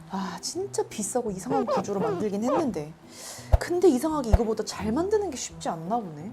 아 진짜 비싸고 이상한 구조로 만들긴 했는데 근데 이상하게 이거보다 잘 만드는 게 쉽지 않나 보네.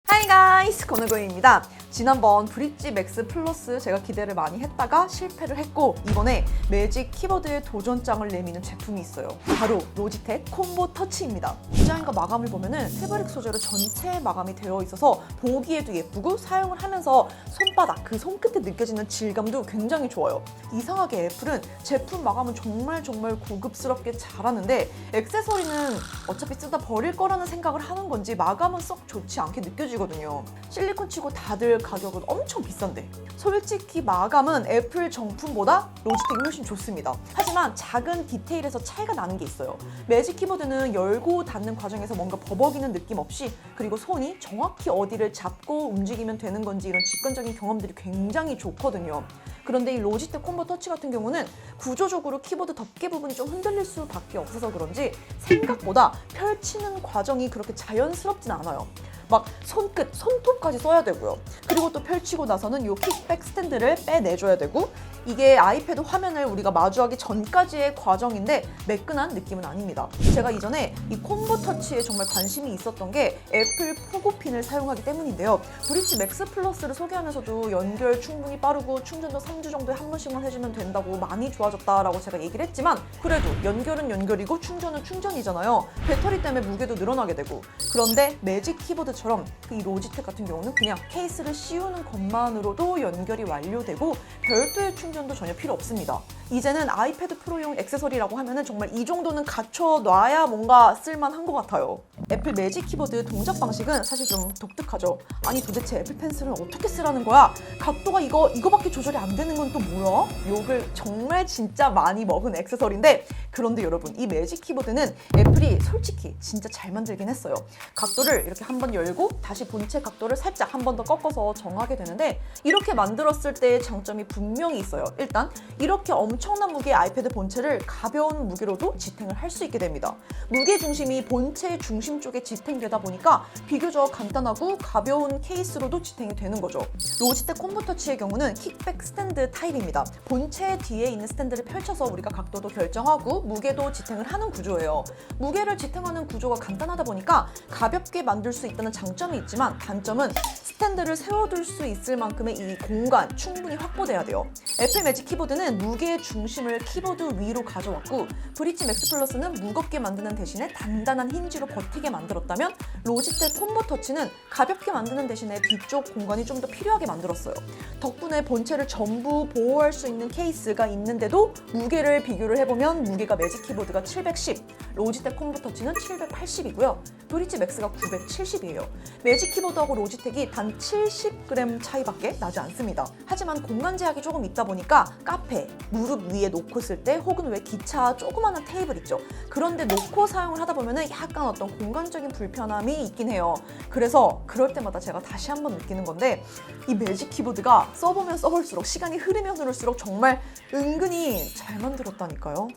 하이 가이스, 권우고입니다. 지난번 브릿지 맥스 플러스 제가 기대를 많이 했다가 실패를 했고 이번에 매직 키보드에 도전장을 내미는 제품이 있어요. 바로 로지텍 콤보 터치입니다. 디자인과 마감을 보면은 패브릭 소재로 전체 마감이 되어 있어서 보기에도 예쁘고 사용을 하면서 손바닥, 그 손끝에 느껴지는 질감도 굉장히 좋아요. 이상하게 애플은 제품 마감은 정말 고급스럽게 잘하는데 액세서리는 어차피 쓰다 버릴 거라는 생각을 하는 건지 마감은 썩 좋지 않게 느껴지거든요. 실리콘 치고 다들 가격은 엄청 비싼데 솔직히 마감은 애플 정품보다 로지텍이 훨씬 좋습니다. 하지만 작은 디테일에서 차이가 나는 게 있어요. 매직 키보드는 열고 닫는 과정에서 뭔가 버벅이는 느낌 없이, 그리고 손이 정확히 어디를 잡고 움직이면 되는 건지 이런 직관적인 경험들이 굉장히 좋거든요. 그런데 이 로지텍 콤보 터치 같은 경우는 구조적으로 키보드 덮개 부분이 좀 흔들릴 수밖에 없어서 그런지 생각보다 펼치는 과정이 그렇게 자연스럽진 않아요. 막 손끝, 손톱까지 써야 되고요. 그리고 또 펼치고 나서는 이 킥백 스탠드를 빼내줘야 되고, 이게 아이패드 화면을 우리가 마주하기 전까지의 과정인데 매끈한 느낌은 아닙니다. 제가 이전에 이 콤보 터치에 정말 관심이 있었던 게 애플 포고핀을 사용하기 때문인데요. 브릿지 맥스 플러스를 소개하면서도 연결 충분히 빠르고 충전도 3주 정도에 한 번씩만 해주면 된다고 많이 좋아졌다라고 제가 얘기를 했지만, 그래도 연결은 연결이고 충전은 충전이잖아요. 배터리 때문에 무게도 늘어나게 되고. 그런데 매직 키보드처럼 이 로지텍 같은 경우는 그냥 케이스를 씌우는 것만으로도 연결이 완료되고 별도의 충전도 전혀 필요 없습니다. 이제는 아이패드 프로용 액세서리라고 하면은 정말 이 정도는 갖춰놔야 뭔가 쓸만한 것 같아요. 애플 매직 키보드 동작 방식은 사실 좀 독특하죠. 아니 도대체 애플 펜슬은 어떻게 쓰라는 거야? 각도가 이거밖에 조절이 안 되는 건 또 뭐야? 욕을 정말 진짜 많이 먹은 액세서리인데, 그런데 여러분, 이 매직 키보드는 애플이 솔직히 진짜 잘 만들긴 했어요. 각도를 이렇게 한번 열고 다시 본체 각도를 살짝 한 번 더 꺾어서 정하게 되는데, 이렇게 만들었을 때의 장점이 분명히 있어요. 일단 이렇게 엄청난 무게의 아이패드 본체를 가벼운 무게로도 지탱을 할 수 있게 됩니다. 무게 중심이 본체의 중심 쪽에 지탱되다 보니까 비교적 간단하고 가벼운 케이스로도 지탱이 되는 거죠. 로지텍 콤보 터치의 경우는 킥백 스탠드 타입입니다. 본체 뒤에 있는 스탠드를 펼쳐서 우리가 각도도 결정하고 무게도 지탱을 하는 구조예요. 무게를 지탱하는 구조가 간단하다 보니까 가볍게 만들 수 있다는 장점이 있지만, 단점은 스탠드를 세워둘 수 있을 만큼의 이 공간 충분히 확보돼야 돼요. 애플 매직 키보드는 무게의 중심을 키보드 위로 가져왔고, 브릿지 맥스 플러스는 무겁게 만드는 대신에 단단한 힌지로 버티게 만들었다면, 로지텍 콤보 터치는 가볍게 만드는 대신에 뒤쪽 공간이 좀 더 필요하게 만들었어요. 덕분에 본체를 전부 보호할 수 있는 케이스가 있는데도 무게를 비교를 해보면 무게가 매직 키보드가 710, 로지텍 콤보 터치는 780이고요. 브릿지 맥스가 970이에요. 매직 키보드하고 로지텍이 단 70g 차이밖에 나지 않습니다. 하지만 공간 제약이 조금 있다 보니까 카페, 무릎 위에 놓고 쓸 때, 혹은 왜 기차 조그마한 테이블 있죠. 그런데 놓고 사용을 하다 보면은 약간 어떤 공간적인 불편함이 있긴 해요. 그래서 그럴 때마다 제가 다시 한번 느끼는 건데, 이 매직 키보드가 써보면 써볼수록, 시간이 흐르면 흐를수록 정말 은근히 잘 만들었다니까요.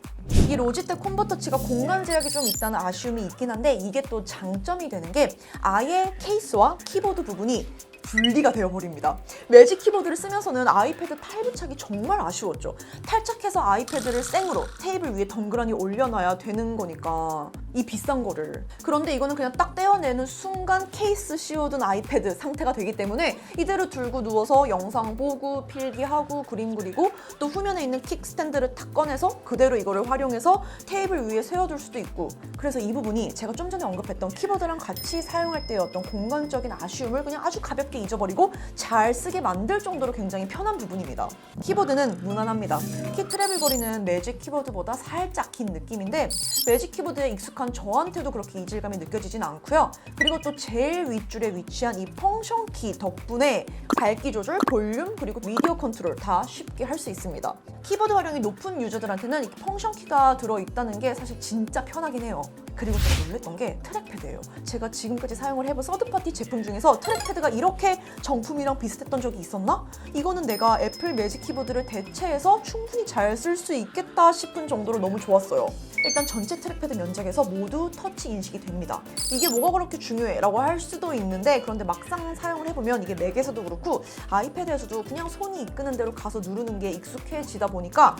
이 로지텍 콤보 터치가 공간 제약이 좀 있다는 아쉬움이 있긴 한데, 이게 또 장점이 되는 게 아예 케이스와 키보드 부분이 분리가 되어버립니다. 매직 키보드를 쓰면서는 아이패드 탈부착이 정말 아쉬웠죠. 탈착해서 아이패드를 생으로 테이블 위에 덩그러니 올려놔야 되는 거니까, 이 비싼 거를. 그런데 이거는 그냥 딱 떼어내는 순간 케이스 씌워둔 아이패드 상태가 되기 때문에 이대로 들고 누워서 영상 보고 필기하고 그림 그리고, 또 후면에 있는 킥 스탠드를 탁 꺼내서 그대로 이거를 활용해서 테이블 위에 세워둘 수도 있고. 그래서 이 부분이 제가 좀 전에 언급했던 키보드랑 같이 사용할 때의 어떤 공간적인 아쉬움을 그냥 아주 가볍게 잊어버리고 잘 쓰게 만들 정도로 굉장히 편한 부분입니다. 키보드는 무난합니다. 키 트랩을 버리는 매직 키보드보다 살짝 긴 느낌인데, 매직 키보드에 익숙한 저한테도 그렇게 이질감이 느껴지진 않고요. 그리고 또 제일 윗줄에 위치한 이 펑션 키 덕분에 밝기 조절, 볼륨, 그리고 미디어 컨트롤 다 쉽게 할 수 있습니다. 키보드 활용이 높은 유저들한테는 이 펑션 키가 들어있다는 게 사실 진짜 편하긴 해요. 그리고 제가 놀랬던 게 트랙패드예요. 제가 지금까지 사용을 해본 서드파티 제품 중에서 트랙패드가 이렇게 정품이랑 비슷했던 적이 있었나? 이거는 내가 애플 매직 키보드를 대체해서 충분히 잘 쓸 수 있겠다 싶은 정도로 너무 좋았어요. 일단 전체 트랙패드 면적에서 모두 터치 인식이 됩니다. 이게 뭐가 그렇게 중요해? 라고 할 수도 있는데 그런데 막상 사용을 해보면 이게 맥에서도 그렇고 아이패드에서도 그냥 손이 이끄는 대로 가서 누르는 게 익숙해지다 보니까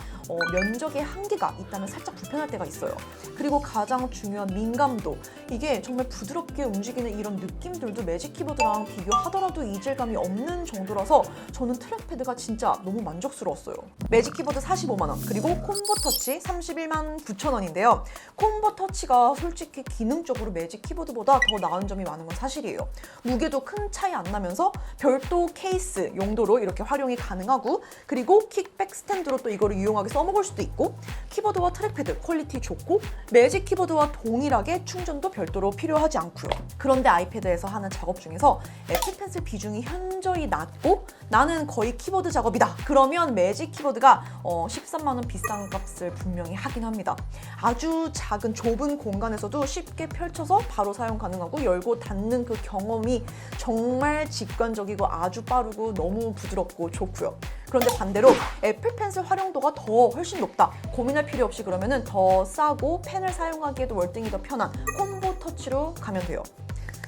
면적의 한계가 있다면 살짝 불편할 때가 있어요. 그리고 가장 중요한 민감도, 이게 정말 부드럽게 움직이는 이런 느낌들도 매직 키보드랑 비교하더라도 이질감이 없는 정도라서 저는 트랙패드가 진짜 너무 만족스러웠어요. 매직 키보드 45만 원, 그리고 콤보 터치 31만 9천 원인데요. 콤보 터치가 솔직히 기능적으로 매직 키보드보다 더 나은 점이 많은 건 사실이에요. 무게도 큰 차이 안 나면서 별도 케이스 용도로 이렇게 활용이 가능하고, 그리고 킥백 스탠드로 또 이거를 유용하게 써먹을 수도 있고, 키보드와 트랙패드 퀄리티 좋고, 매직 키보드와 동일하게 충전도 별도로 필요하지 않고요. 그런데 아이패드에서 하는 작업 중에서 애플 펜슬 비중이 현저히 낮고 나는 거의 키보드 작업이다. 그러면 매직 키보드가 13만 원 비싼 값을 분명히 하긴 합니다. 아주 작은 좁은 공간에서도 쉽게 펼쳐서 바로 사용 가능하고 열고 닫는 그 경험이 정말 직관적이고 아주 빠르고 너무 부드럽고 좋고요. 그런데 반대로 애플 펜슬 활용도가 더 훨씬 높다. 고민할 필요 없이 그러면은 더 싸고 펜을 사용하기에도 월등히 더 편한 콤보 터치로 가면 돼요.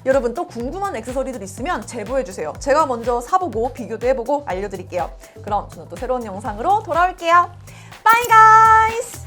여러분 또 궁금한 액세서리들 있으면 제보해주세요. 제가 먼저 사보고 비교도 해보고 알려드릴게요. 그럼 저는 또 새로운 영상으로 돌아올게요. 바이 가이즈!